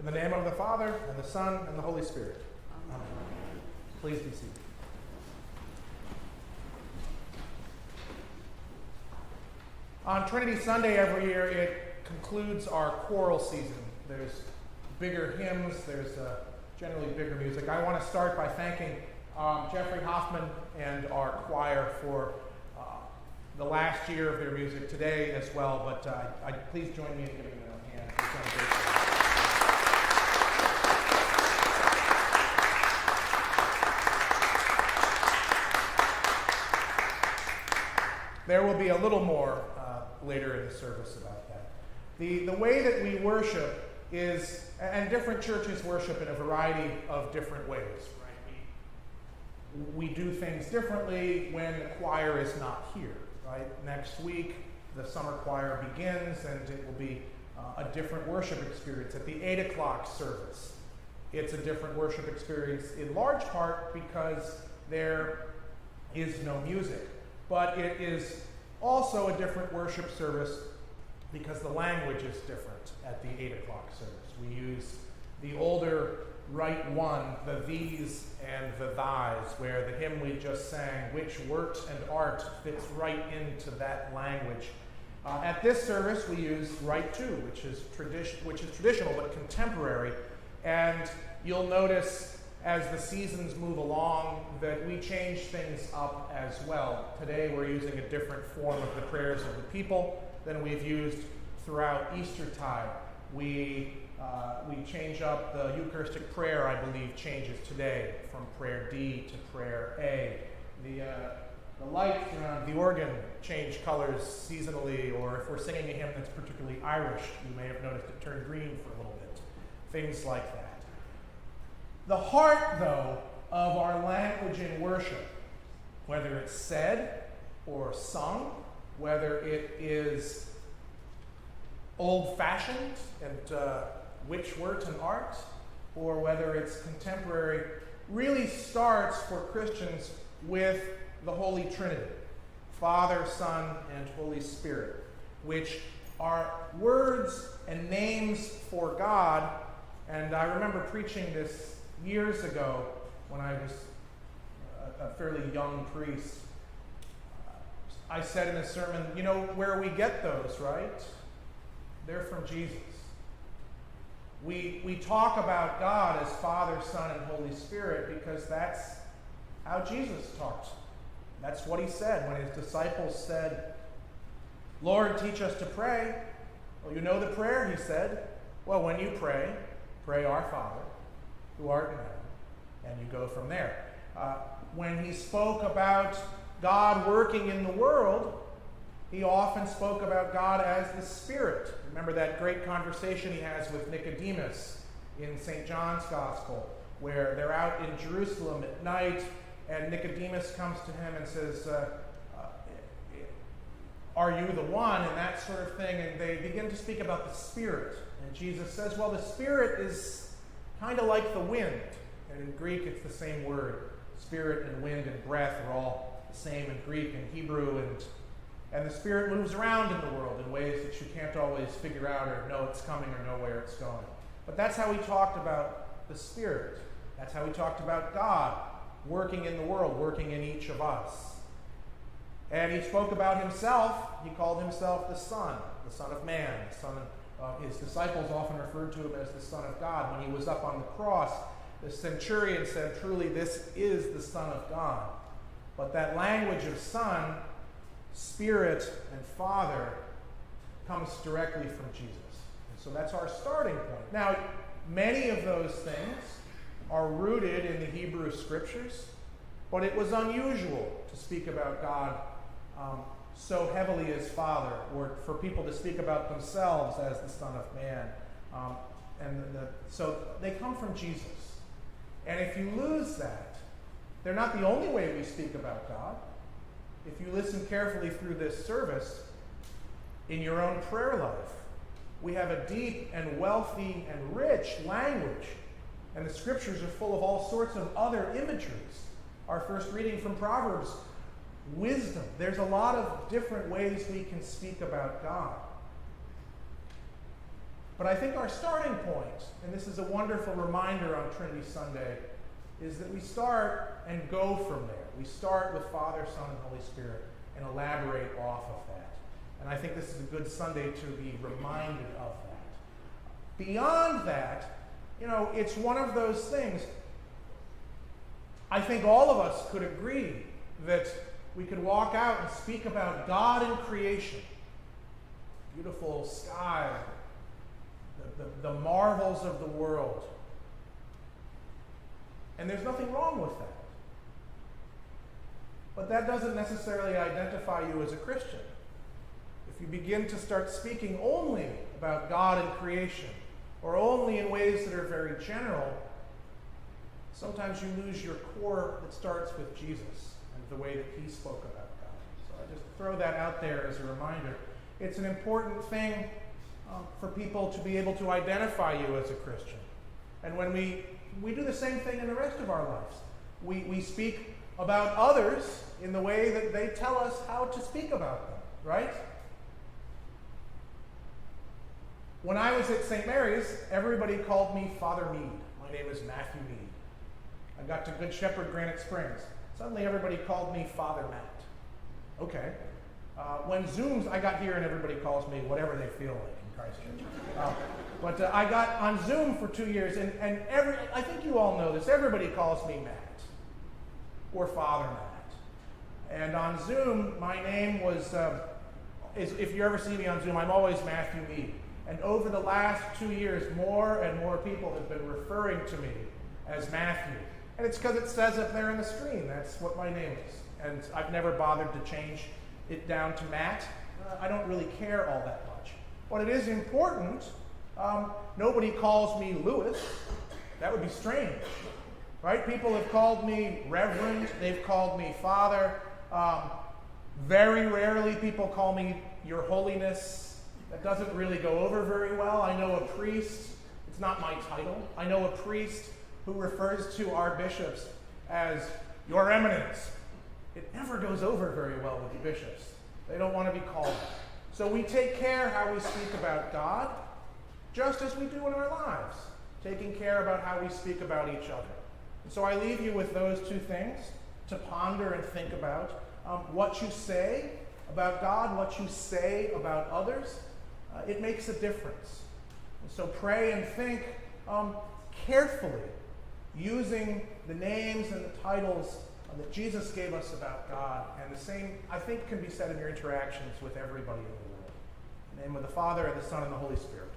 the name of the Father, and the Son, and the Holy Spirit. Amen. Please be seated. On Trinity Sunday every year, it concludes our choral season. There's bigger hymns, there's generally bigger music. I want to start by thanking Jeffrey Hoffman and our choir for the last year of their music today as well, but please join me in giving them a hand. They've done a great job. There will be a little more later in the service about that. The way that we worship is, and different churches worship in a variety of different ways, right? We do things differently when the choir is not here, right? Next week, the summer choir begins, and it will be a different worship experience. At the 8 o'clock service, it's a different worship experience, in large part because there is no music. But it is also a different worship service because the language is different at the 8 o'clock service. We use the older Rite 1, the these and the thys, where the hymn we just sang, which wert and art, fits right into that language. At this service, we use Rite 2, which is traditional but contemporary. And you'll notice as the seasons move along that we change things up as well. Today we're using a different form of the prayers of the people than we've used throughout Eastertide. We change up the Eucharistic prayer, I believe, changes today from prayer D to prayer A. The lights around the organ change colors seasonally, or if we're singing a hymn that's particularly Irish, you may have noticed it turned green for a little bit. Things like that. The heart, though, of our language in worship, whether it's said or sung, whether it is old-fashioned and which wert and art, or whether it's contemporary, really starts for Christians with the Holy Trinity, Father, Son, and Holy Spirit, which are words and names for God. And I remember preaching this years ago, when I was a fairly young priest, I said in a sermon, you know where we get those, right? They're from Jesus. We talk about God as Father, Son, and Holy Spirit because that's how Jesus talked. That's what he said when his disciples said, Lord, teach us to pray. Well, you know the prayer, he said. Well, when you pray, pray our Father, who art in heaven, and you go from there. When he spoke about God working in the world, he often spoke about God as the Spirit. Remember that great conversation he has with Nicodemus in St. John's Gospel, where they're out in Jerusalem at night, and Nicodemus comes to him and says, are you the one? And that sort of thing, and they begin to speak about the Spirit. And Jesus says, well, the Spirit is kind of like the wind. And in Greek, it's the same word. Spirit and wind and breath are all the same in Greek and Hebrew. And the Spirit moves around in the world in ways that you can't always figure out or know it's coming or know where it's going. But that's how he talked about the Spirit. That's how he talked about God working in the world, working in each of us. And he spoke about himself. He called himself the Son of Man, the Son of his disciples often referred to him as the Son of God. When he was up on the cross, the centurion said, truly, this is the Son of God. But that language of Son, Spirit, and Father comes directly from Jesus. And so that's our starting point. Now, many of those things are rooted in the Hebrew Scriptures, but it was unusual to speak about God so heavily as Father, or for people to speak about themselves as the Son of Man. So they come from Jesus. And if you lose that, they're not the only way we speak about God. If you listen carefully through this service, in your own prayer life, we have a deep and wealthy and rich language. And the Scriptures are full of all sorts of other imageries. Our first reading from Proverbs, wisdom. There's a lot of different ways we can speak about God. But I think our starting point, and this is a wonderful reminder on Trinity Sunday, is that we start and go from there. We start with Father, Son, and Holy Spirit and elaborate off of that. And I think this is a good Sunday to be reminded of that. Beyond that, it's one of those things. I think all of us could agree that we could walk out and speak about God in creation. Beautiful sky, the marvels of the world. And there's nothing wrong with that. But that doesn't necessarily identify you as a Christian. If you begin to start speaking only about God and creation, or only in ways that are very general, sometimes you lose your core that starts with Jesus and the way that he spoke about God. So I just throw that out there as a reminder. It's an important thing for people to be able to identify you as a Christian. And when we do the same thing in the rest of our lives. We speak about others in the way that they tell us how to speak about them, right? When I was at St. Mary's, everybody called me Father Mead. My name is Matthew Mead. I got to Good Shepherd Granite Springs. Suddenly everybody called me Father Matt. Okay. When Zooms, I got here and everybody calls me whatever they feel like in Christchurch. But I got on Zoom for 2 years, and I think you all know this, everybody calls me Matt, or Father Matt. And on Zoom, my name was, if you ever see me on Zoom, I'm always Matthew Mead. And over the last 2 years, more and more people have been referring to me as Matthew. And it's because it says up there on the screen, that's what my name is. And I've never bothered to change it down to Matt. I don't really care all that much. But it is important. Nobody calls me Lewis. That would be strange, right? People have called me Reverend. They've called me Father. Very rarely people call me Your Holiness. That doesn't really go over very well. I know a priest. It's not my title. I know a priest who refers to our bishops as Your Eminence. It never goes over very well with the bishops. They don't want to be called that. So we take care how we speak about God, just as we do in our lives, taking care about how we speak about each other. And so I leave you with those two things to ponder and think about. What you say about God, what you say about others, it makes a difference. And so pray and think carefully, using the names and the titles that Jesus gave us about God, and the same, I think, can be said in your interactions with everybody in the world. In the name of the Father, and the Son, and the Holy Spirit.